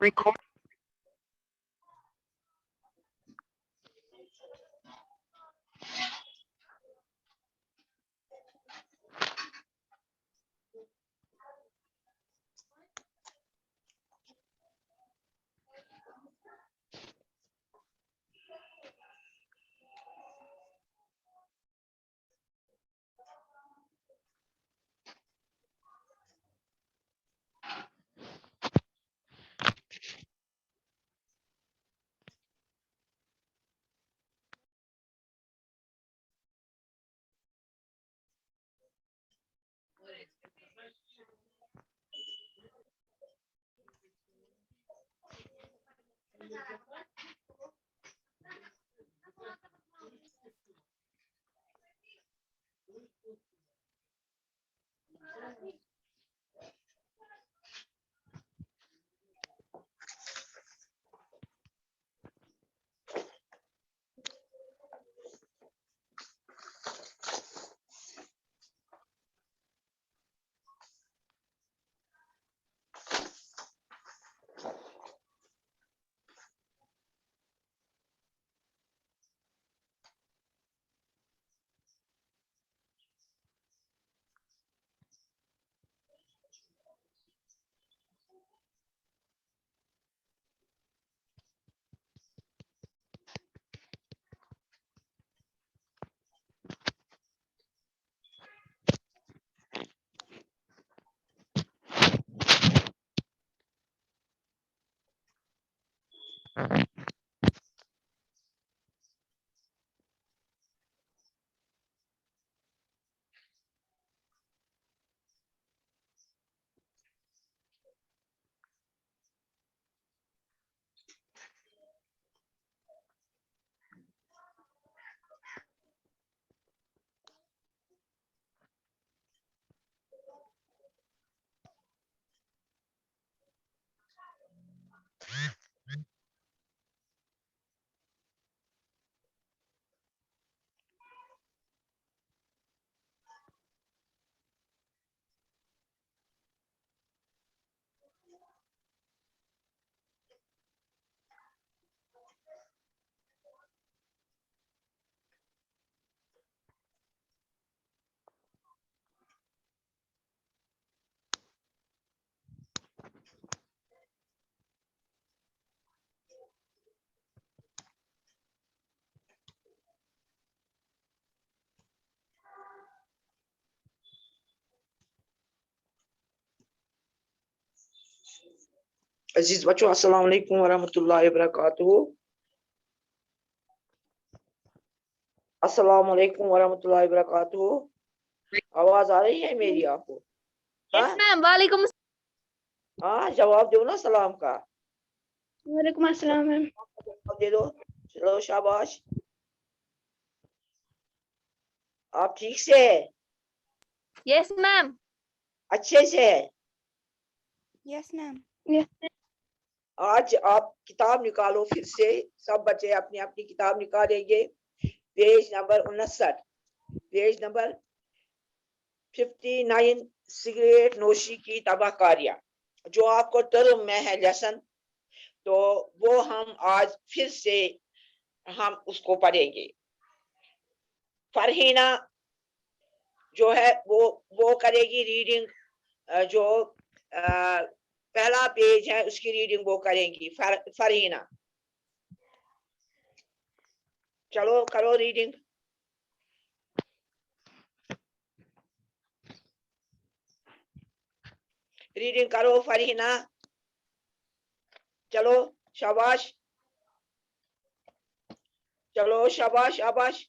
Record. عزیز بچوں السلام علیکم ورحمۃ اللہ وبرکاتہ. السلام علیکم ورحمۃ اللہ وبرکاتہ. آواز آ رہی ہے میری آپ کو؟ وعلیکم ہاں جواب دو نا سلام کا. وعلیکم السلام میم. دے دو. چلو شاباش. آپ ٹھیک سے ہے؟ یس میم. اچھے سے ہے؟ یس میم. آج آپ کتاب نکالو پھر سے. سب بچے اپنی اپنی کتاب نکالیں گے. Page number 59. Page number 59. Cigarette نوشی کی تباہ کاریاں. جو آپ کو ٹرم میں ہے لیسن تو وہ ہم آج پھر سے ہم اس کو پڑھیں گے. فرحینہ جو ہے وہ کرے گی ریڈنگ. جو پہلا پیج ہے اس کی ریڈنگ وہ کریں گی فرحینہ. چلو کرو ریڈنگ. ریڈنگ کرو فرحینہ. چلو شاباش. چلو شاباش شاباش.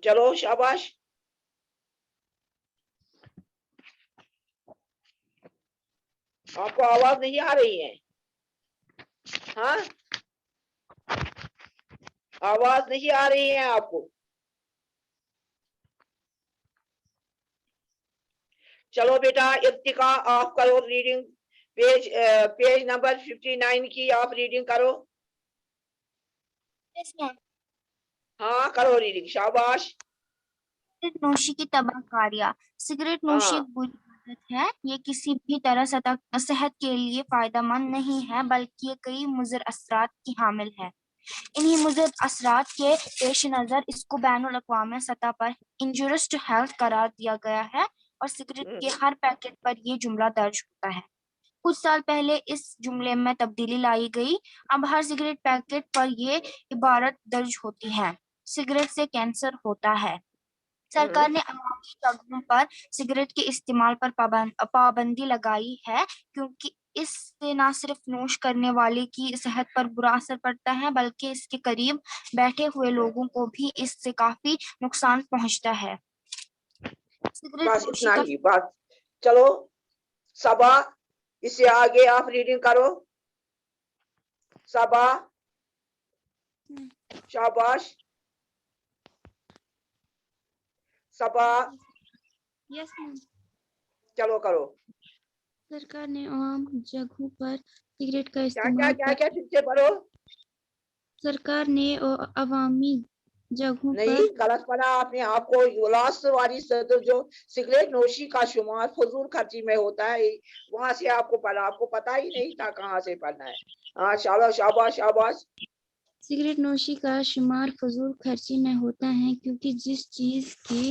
چلو شاباش. آپ کو آواز نہیں آ رہی ہے؟ ہاں آواز نہیں آ رہی ہے آپ کو؟ چلو بیٹا ارتقا آپ کرو ریڈنگ. پیج نمبر 59 کی آپ ریڈنگ کرو. ہاں کرو ریڈنگ. شاباش. نوشی کی تباہ کاریاں. سگریٹ نوشی ہاں ایک بری عادت ہے، یہ کسی بھی طرح صحت کے لیے فائدہ مند نہیں ہے بلکہ یہ کئی مضر اثرات کی حامل ہے۔ انہی مضر اثرات کے پیش نظر اس کو بین الاقوامی سطح پر انجurious ٹو ہیلتھ قرار دیا گیا ہے اور سگریٹ کے ہر پیکٹ پر یہ جملہ درج ہوتا ہے۔ کچھ سال پہلے اس جملے میں تبدیلی لائی گئی، اب ہر سگریٹ پیکٹ پر یہ عبارت درج ہوتی ہے: سگریٹ سے کینسر ہوتا ہے۔ سرکار نے عوامی جگہوں پر سگریٹ کے استعمال پر پابندی لگائی ہے کیونکہ اس سے نہ صرف نوش کرنے والے کی صحت پر برا اثر پڑتا ہے بلکہ اس کے قریب بیٹھے ہوئے لوگوں کو بھی اس سے کافی نقصان پہنچتا ہے۔ سگریٹ بس نوشی اتنا کا ہی بات. چلو صبا اس سے آگے آپ ریڈنگ کرو. صبا شاباش. صبا یس میم۔ چلو کرو. سرکار نے عام جگہوں پر سگریٹ کا کیا کیا استعمال کیا کیا ٹھیک سے پڑھو. سرکار نے عوامی جگہوں پر نہیں غلط پڑھا آپ نے. آپ کو لاسٹ والی سطر جو سگریٹ نوشی کا شمار فضول خرچی میں ہوتا ہے وہاں سے آپ کو پڑھا. آپ کو پتا ہی نہیں تھا کہاں سے پڑھنا ہے. ہاں شاباش شاباش شاباش. سگریٹ نوشی کا شمار فضول خرچی میں ہوتا ہے کیونکہ جس چیز کے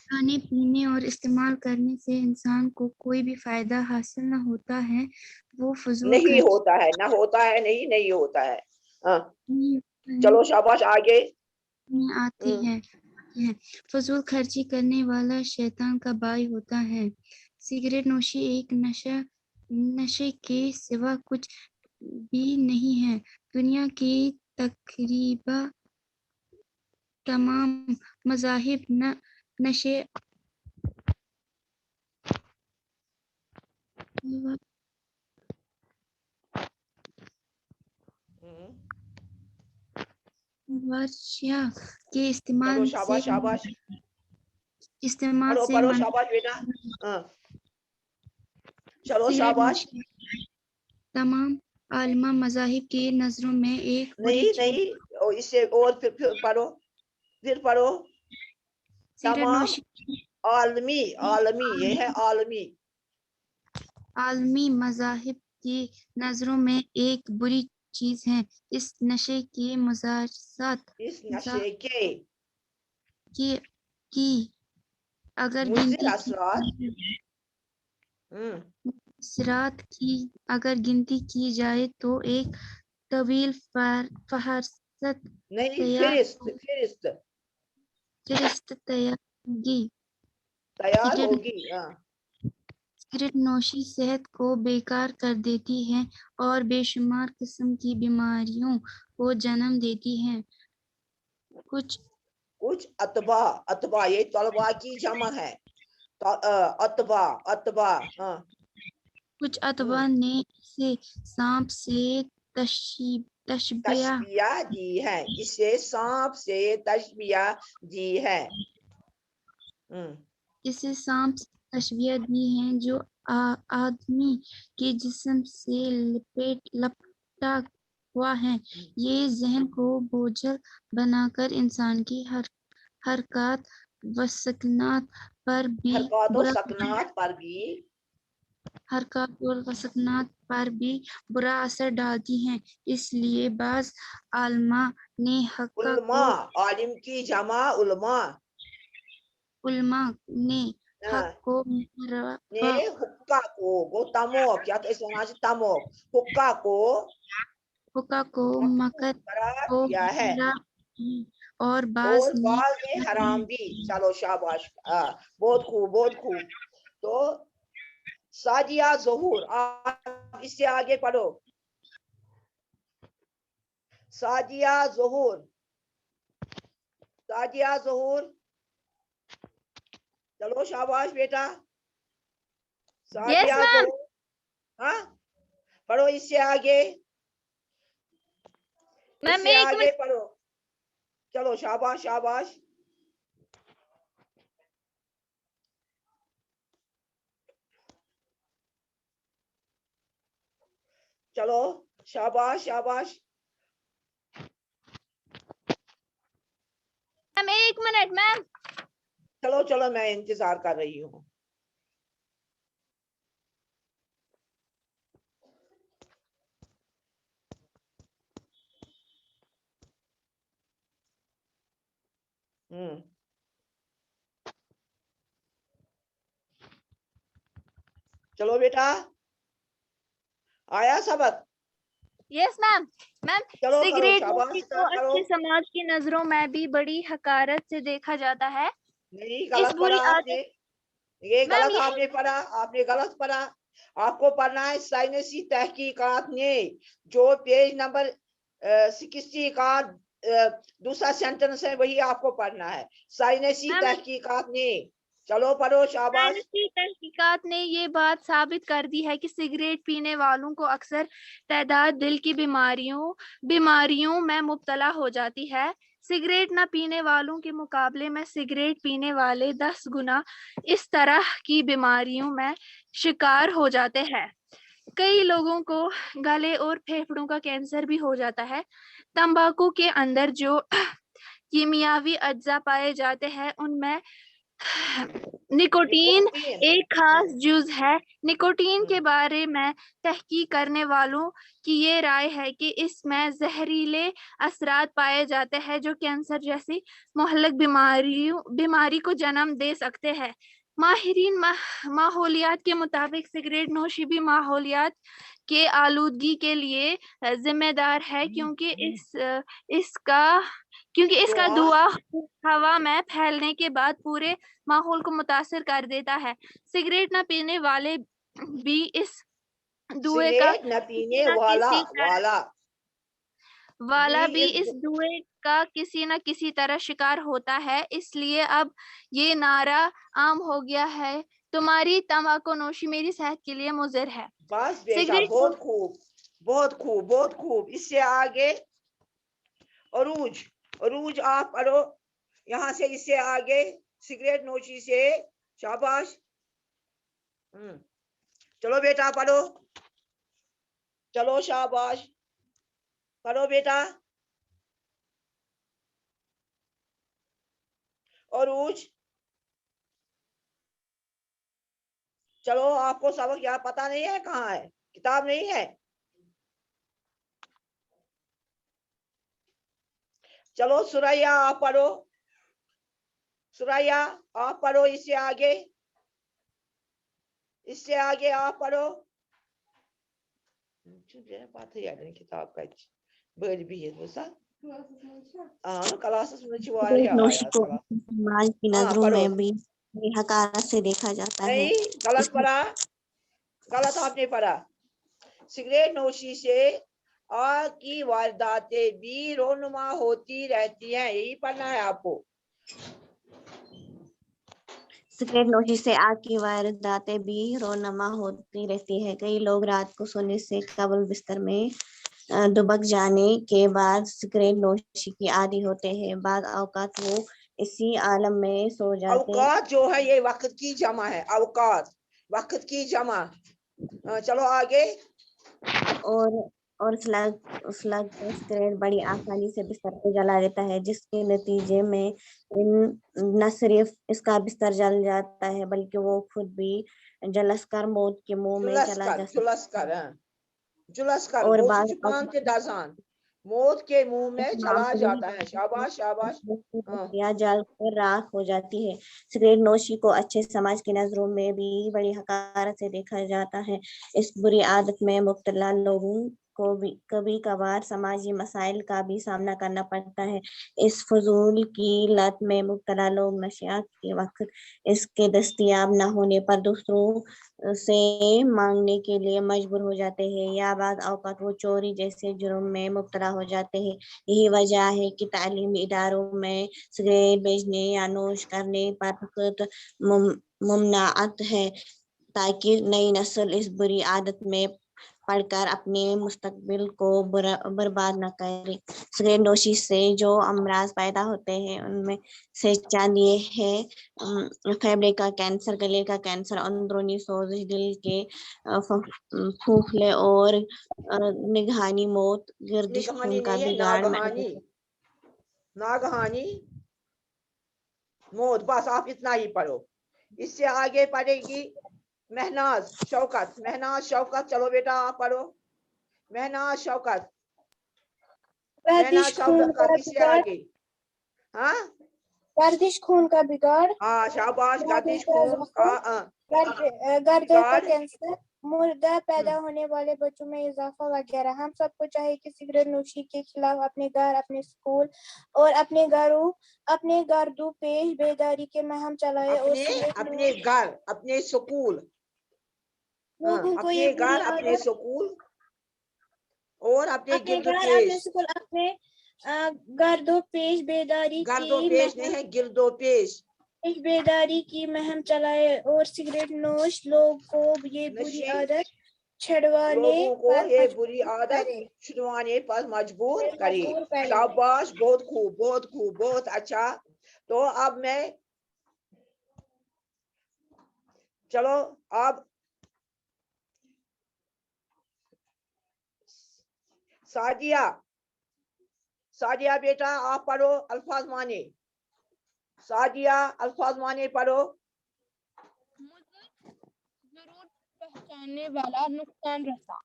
کھانے پینے اور استعمال کرنے سے انسان کو کوئی بھی فائدہ حاصل نہ ہوتا ہے وہ فضول نہیں خرچی ہوتا ہے. نہ ہوتا ہے نہیں ہوتا ہے. ہاں میں چلو شاباش آگے. آتی ہے۔ فضول خرچی کرنے والا شیطان کا بھائی ہوتا ہے۔ سگریٹ نوشی ایک نشے کے سوا کچھ بھی نہیں ہے۔ دنیا کی تقریباً تمام مذاہب نشے ورشیا کے استعمال چلو سے شاباش شاباش. پڑھو سے پڑھو شاباش بیٹا. ہاں چلو سگریٹ شاباش. نوشی تمام عالمہ مذاہب کی نظروں میں ایک بری نہیں چیز۔ نہیں اس سے اور پھر پڑھو. پھر پڑھو. سگریٹ تمام نوشی عالمی عالمی یہ ہے عالمی. عالمی مذاہب کی نظروں میں ایک بری چیز ہے۔ اس نشے کے مضرات اس نشے کے کی اگر مضر گنتی اثرات. مضرات کی اگر گنتی کی جائے تو ایک طویل فہرست نہیں فہرست تیار ہوگی۔ تیار ہوگی. ہاں سگریٹ نوشی صحت کو بیکار کر دیتی ہے اور بے شمار قسم کی بیماریوں کو جنم دیتی ہے۔ کچھ اتباع یہ طلباء کی جمع ہے. اتباع ہاں. کچھ اتباع نے اسے سانپ سے تشبیہ تشبیہ دی ہے. اسے سانپ سے تشبیہ دی ہے. اسے سانپ سے تشبیہ دی ہے جو آدمی کے جسم سے لپٹا ہوا ہے۔ یہ ذہن کو بوجھل بنا کر انسان کی حرکات و سکنات پر بھی برا اثر ڈالتی ہیں۔ اس لیے بعض علماء نے علماء عالم کی جمع علماء نے حق کو نے حقہ کو گو تموک یا تو اس وہاں سے تموک حقہ کو مکر قرار کو دیا ہے اور اور بعض نے بعض نے حرام بھی. چلو شاباش. بہت خوب بہت خوب. تو سعدیہ ظہور آپ اس سے آگے پڑھو. سعدیہ ظہور. سعدیہ ظہور. چلو شاباش بیٹا. سعدیہ ظہور. ہاں پڑھو اس سے آگے. اس سے آگے پڑھو. چلو شاباش شاباش. چلو شاباش شاباش. میم 1 منٹ میم. چلو چلو میں انتظار کر رہی ہوں. चलो बेटा, आया सबक? Yes ma'am. मैम, चलो करो, सिगरेट शाबाश, नोशी को स्टार्ट करो। अच्छे समाज की नजरों में भी बड़ी हकारत से देखा जाता है। नहीं, इस गलत बुरी पढ़ा आदत, आपने, ये मैम गलत ये आपने पढ़ा, आपने गलत पढ़ा। आपको पढ़ना है साइंसी तहकीकात ने, जो पेज नंबर 60 का दूसरा सेंटेंस है, वही आपको पढ़ना है, साइंसी मैम तहकीकात ने। चलो पढ़ो, शाबाश। साइंसी तहकीकात ने ये बात साबित कर दी है कि सिगरेट पीने वालों को अक्सर तादाद दिल की बीमारियों में मुब्तला हो जाती है। सिगरेट न पीने वालों के मुकाबले में सिगरेट पीने वाले 10 गुना इस तरह की बीमारियों में शिकार हो जाते हैं। कई लोगों को गले और फेफड़ों का कैंसर भी हो जाता है। तंबाकू के अंदर जो कीमियावी अज्जा पाए जाते हैं उनमें निकोटीन एक खास जुज है। निकोटीन के बारे में तहकीक करने वालों की ये राय है कि इसमें जहरीले असरात पाए जाते हैं जो कैंसर जैसी मुहल्लिक बीमारी को जन्म दे सकते हैं। माहिरीन माहौलियात के मुताबिक सिगरेट नोशी भी माहौलियात के आलूदगी के लिए जिम्मेदार है, क्योंकि इसका धुआं हवा में फैलने के बाद पूरे माहौल को मुतासिर कर देता है। सिगरेट न पीने वाले भी इस धुएं का सिगरेट न पीने वाला भी इस धुएं का किसी न किसी तरह शिकार होता है। इसलिए अब ये नारा आम हो गया है, तुम्हारी तंबाकू नोशी मेरी सेहत के लिए मुज़िर है। बस बेटा, सिगरेट बहुत खूब, बहुत खूब, बहुत खूब। इससे आगे अरूज आप पढ़ो, यहाँ से इससे आगे सिगरेट नोशी से, शाबाश। चलो बेटा पढ़ो, चलो शाबाश, पढ़ो बेटा। अरूज, चलो, आपको सबक यहाँ पता नहीं है, कहाँ है किताब? नहीं है? चलो सुरैया आप पढ़ो, सुरैया आप पढ़ो, इससे आगे आप पढ़ो। बात है किताब का बड़ी भी है दोसा। क्लासेस में सिगरेट नोशी को समाज की नजरों पढ़ो। में भी हकारत से देखा जाता है। नहीं, गलत पढ़ा, गलत आपने पढ़ा। सिगरेट नोशी से आग की वारदातें भी रोनुमा होती रहती हैं, यही पढ़ना है आपको। सिगरेट नोशी से आग की वारदातें भी रोनुमा होती रहती है। कई लोग रात को सोने से कबल बिस्तर में दुबक जाने के बाद सिगरेट नोशी की आदी होते हैं। बाद औकात वो इसी आलम में सो जाते। औकात जो है ये वक्त की जमा है, औकात वक्त की जमा। चलो आगे। और स्लग सिगरेट बड़ी आसानी से बिस्तर को जला देता है, जिसके नतीजे में न सिर्फ इसका बिस्तर जल जाता है बल्कि वो खुद भी जलस्कर मौत के मुंह में चला जा सकता है। जुलस्कर और जुबान के दर्जान मौत के मुंह में चला जाता है। शाबाश शाबाश। या जलकर राख हो जाती है। सिगरेट नोशी को अच्छे समाज की नजरों में भी बड़ी हकारत से देखा जाता है। इस बुरी आदत में मुब्तला लोगों को भी कभी कभार समाजी मसाइल का भी सामना करना पड़ता है। इस फजूल की लत में मुब्तला लोग नशियात के वक्त इसके दस्तयाब न होने पर दूसरों से मांगने के लिए मजबूर हो जाते हैं, या बाद औकात वो चोरी जैसे जुर्म में मुब्तला हो जाते हैं। यही वजह है कि तालीमी इदारों में सिगरेट बेचने या नोश करने पर सख्त ममनाअत है, ताकि नई नस्ल इस बुरी आदत में पढ़कर अपने मुस्तकबिल को बर्बाद न करे। सिगरेट नोशी से जो अमराज पैदा होते हैं उनमें से चंद ये है: फेफड़े का कैंसर, गले का कैंसर, अंदरूनी सोजिश, दिल के फूफले और निगहानी मौत, गर्दिश खून का बिगाड़, नागहानी मौत। बस आप इतना ही पढ़ो। इससे आगे पढ़ेगी महनाज शौकत। चलो बेटा आप पढ़ो, महनाज शौकत इससे आगे। हाँ, गर्दिश खून का बिगाड़, हाँ शाबाश, गर्दिश का खून का गर्दे का बिगाड़, कैंसर, मुर्दा पैदा होने वाले बच्चों में इजाफा वगैरह। हम सबको चाहिए कि सिगरेट नोशी के खिलाफ अपने घर, अपने स्कूल और अपने गर्दों पेश बेदारी के मुहिम चलाए और अपने घर, अपने स्कूल, लोगों को ये अपने बुरी घर, अपने आदत, स्कूल और अपने अपने गिरदो घर, अपने पेश, स्कूल, अपने गर्दों पेश बेदारी गर्दो की पेश नहीं है, गिरदो पेश, बेदारी की मुहिम चलाए और सिगरेट नोश लोग को ये बुरी नशे आदत छुड़वाने लोगों को पर ये मजबूर बुरी आदत करे, छुड़वाने पर मजबूर करे। मजबूर करे। शाबाश, बहुत खूब, बहुत खूब, बहुत अच्छा। तो अब मैं, चलो अब सादिया, सादिया बेटा आप पढ़ो अल्फाज माने, सादिया अल्फाज माने पढ़ो। जरूर पहचानने वाला नुकसान रसा,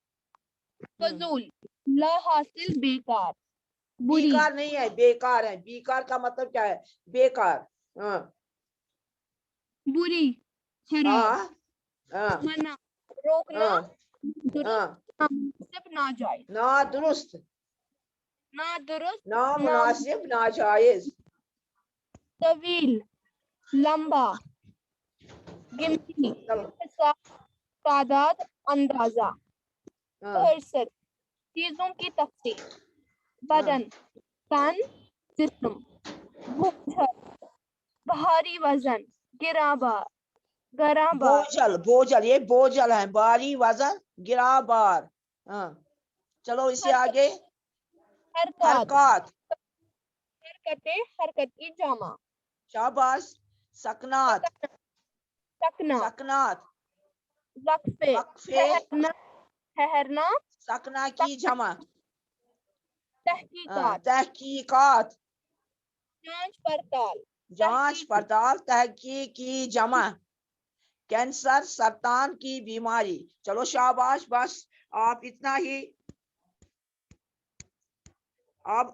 फजूल, ला हासिल, बेकार, बुरी, बेकार नहीं है, बेकार है। बेकार का मतलब क्या है? बेकार। हाँ बुरी, हाँ खराब, हाँ मना, रोकना, हाँ दुरुस्त, हाँ, नामुनासिब, नाजायज, ना दुरुस्त, ना दुरुस्त, ना मुनासिब, ना जायज, तवील, लंबा, गिनती, चलो हिसाब, तादाद, अंदाजा, हाँ फहरिस्त, चीजों की तफसील, हाँ बदन, तन, जिस्म, बोझल, भारी वजन, गिराबार, गराबार, बोझल, बोझल, ये बोझल है, भारी वजन, गिरा बार। हाँ चलो इससे आगे, हरकत, हरकत, हरकते, हरकत की जामा, शाबाश, सकनात, सकना, सकनात, वक्फे, वक्फे, ठहरना, ठहरना, सकना की जमा, तहकीकात, तहकीकात, जांच पड़ताल, जांच पड़ताल, तहकीक की जमा, कैंसर, सरतान की बीमारी। चलो शाबाश, बस आप इतना ही। अब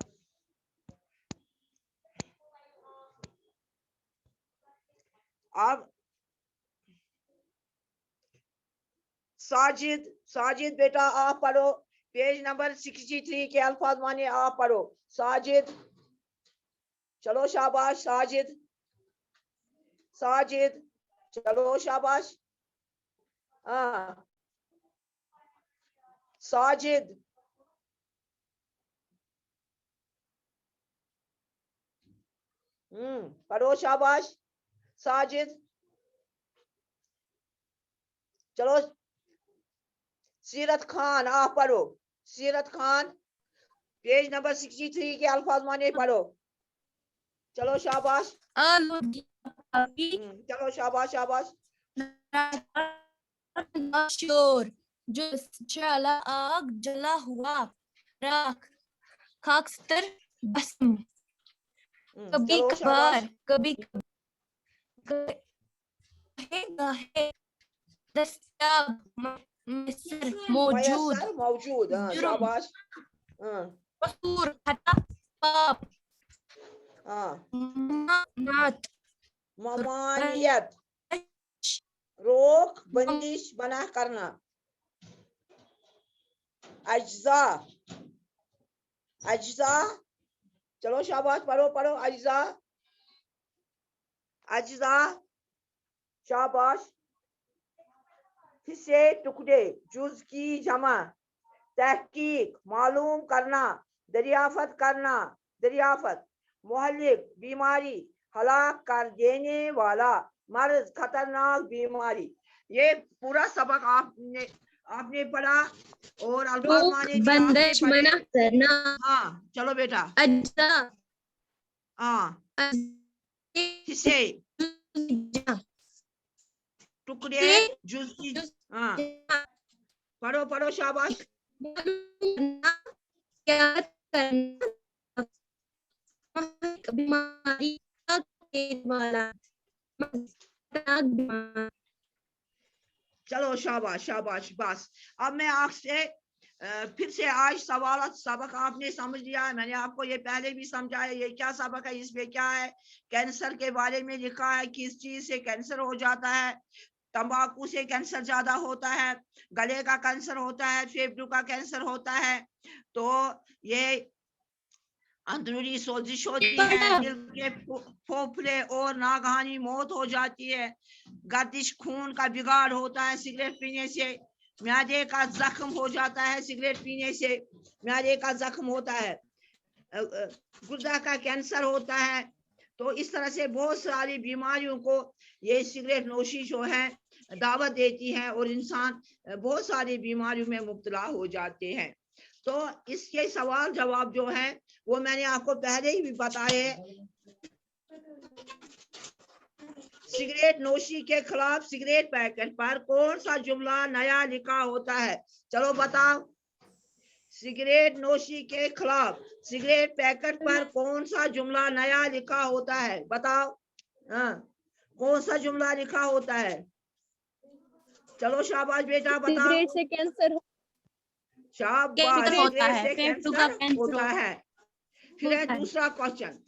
साजिद, साजिद बेटा आप पढ़ो, पेज नंबर 63 के अल्फाज माने आप पढ़ो। साजिद, चलो शाबाश साजिद, साजिद, चलो शाबाश। हाँ साजिद, पढ़ो शाबाश साजिद। चलो सीरत खान आप पढ़ो, सीरत खान पेज नंबर 63 के अल्फाज माने पढ़ो। चलो शाबाश, चलो शाबाश शाबाश। शोर, जो जला आग, जला हुआ राख, खाकस्तर, भस्म, कभी चलो शाबाश। कभार, कभी गाहे, दस्तयाब, मैसर, मौजूद, मयसर, मौजूद। जुर्म, शाबाश। कसूर, खता, पाप, ममानात, ममानियत, रोक, बंदिश, बना करना। अज्जा, अज्जा, चलो शाबाश, पढ़ो पढ़ो, अज्जा, अज्जा, शाबाश। हिस्से, टुकड़े, जुज की जमा, तहकीक, मालूम करना, दरियाफत करना, दरियाफत, मुहल्लिक, बीमारी, हलाक कर देने वाला, मर्ज, खतरनाक बीमारी। ये पूरा सबक आपने पढ़ा और अल्फाज माने भी आपने बंदिश, पढ़े। मना करना, हाँ चलो बेटा। अज्जा, हाँ हिस्से, टुकड़े, जुज की। हाँ पढ़ो पढ़ो शाबाश। बीमारी वाला, चलो शाबाश शाबाश, बस अब मैं आपसे फिर से आज सवाल सबक आपने समझ लिया है, मैंने आपको ये पहले भी समझाया ये क्या सबक है, इसमें क्या है, कैंसर के बारे में लिखा है, किस चीज से कैंसर हो जाता है, तंबाकू से कैंसर ज्यादा होता है, गले का कैंसर होता है, फेफड़ों का कैंसर होता है, तो ये अंदरूनी सोजिश होती है, दिल के फोफड़े और नागहानी मौत हो जाती है, गर्दिश खून का बिगाड़ होता है सिगरेट पीने से, म्यादे का जख्म हो जाता है सिगरेट पीने से, म्यादे का जख्म होता है, गुर्दा का कैंसर होता है। तो इस तरह से बहुत सारी बीमारियों को ये सिगरेट नोशी जो है दावत देती है और इंसान बहुत सारी बीमारियों में मुब्तला हो जाते हैं। तो इसके सवाल जवाब जो है वो मैंने आपको पहले ही भी बताए। सिगरेट नोशी के खिलाफ सिगरेट पैकेट पर कौन सा जुमला नया लिखा होता है? चलो बताओ। सिगरेट नोशी के खिलाफ सिगरेट पैकेट पर कौन सा जुमला नया लिखा होता है? बताओ। हाँ, कौन सा जुमला लिखा होता है? चलो शाबाश बेटा बताओ। सिगरेट से कैंसर शाबाश, होता सिगरेट है, से फेफड़ों का कैंसर होता है। फिर है दूसरा क्वेश्चन,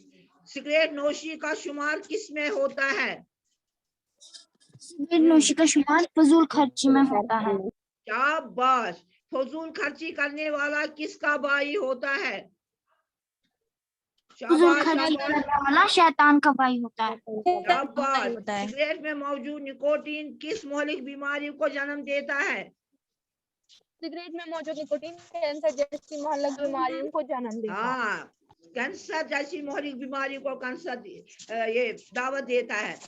सिगरेट नोशी का शुमार किस में होता है? सिगरेट नोशी का शुमार फजूल खर्ची में होता है। शाबाश, फजूल खर्ची करने वाला किसका भाई होता है? फजूल शाबाश खर्ची शाबाश करने वाला शैतान का भाई होता है। शाबाश। होता है। सिगरेट में मौजूद निकोटीन किस मोहलिक बीमारी को जन्म देता है? सिगरेट में मौजूद निकोटीन कैंसर जैसी मोहल्लक बीमारियों को जन्म देता है। हाँ, कैंसर जैसी मोहलिक बीमारी को कैंसर ये दावत देता है।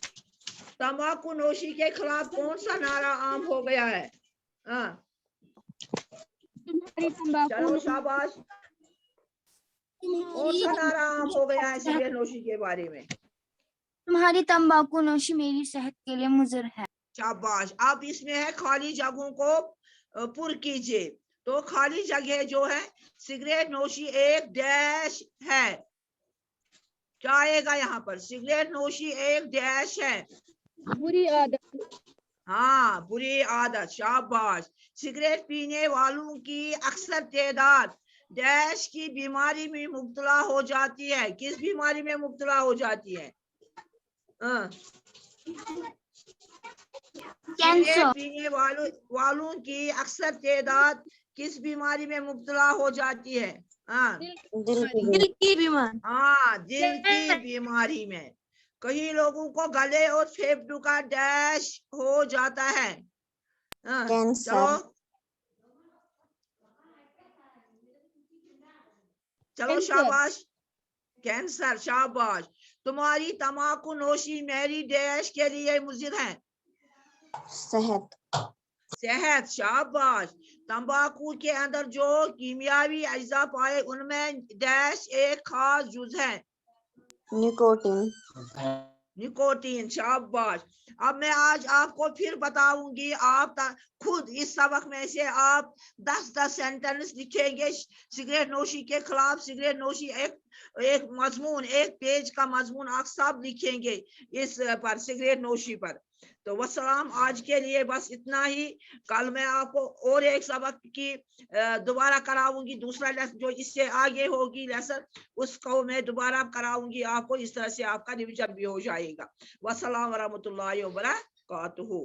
तंबाकू नोशी के खिलाफ कौन सा नारा आम हो गया है? हाँ, चलो शाबाश, कौन सा नारा आम हो गया है सिगरेट नोशी के बारे में? तुम्हारी तंबाकू नोशी मेरी सेहत के लिए मुज़र है। शाबाश। अब इसमें है खाली जगहों को पुर कीजिए। तो खाली जगह जो है सिगरेट नोशी एक डैश है, क्या आएगा यहाँ पर? सिगरेट नोशी एक डैश है, बुरी आदत। हाँ, बुरी आदत। शाबाश। सिगरेट पीने वालों की अक्सर तादाद डैश की बीमारी में मुब्तला हो जाती है। किस बीमारी में मुब्तला हो जाती है? कैंसर। पीने वालों की अक्सर तादाद किस बीमारी में मुब्तला हो जाती है? हाँ, दिल की बीमारी। हाँ, दिल की बीमारी में। कई लोगों को गले और फेफड़ों का डैश हो जाता है। चलो शाबाश, कैंसर। शाबाश। तुम्हारी तंबाकू नोशी मेरी डैश के लिए मुज़िर है। सेहत। सेहत। शाबाश। तंबाकू के अंदर जो कीमियावी अज्जा पाए उनमें डैश एक खास जुज है, निकोटीन। निकोटीन। शाबाश। अब मैं आज आपको फिर बताऊंगी, आप खुद इस सबक में से आप 10-10 सेंटेंस लिखेंगे सिगरेट नोशी के खिलाफ। सिगरेट नोशी एक मजमून, एक पेज का मजमून आप सब लिखेंगे इस पर, सिगरेट नोशी पर। तो वस्सलाम, आज के लिए बस इतना ही। कल मैं आपको और एक सबक की दोबारा कराऊंगी, दूसरा लेसन जो इससे आगे होगी लेसन, उसको मैं दोबारा कराऊंगी आपको। इस तरह से आपका रिवीजन भी हो जाएगा। वस्सलाम वरहमतुल्लाहि वबरकातुहू।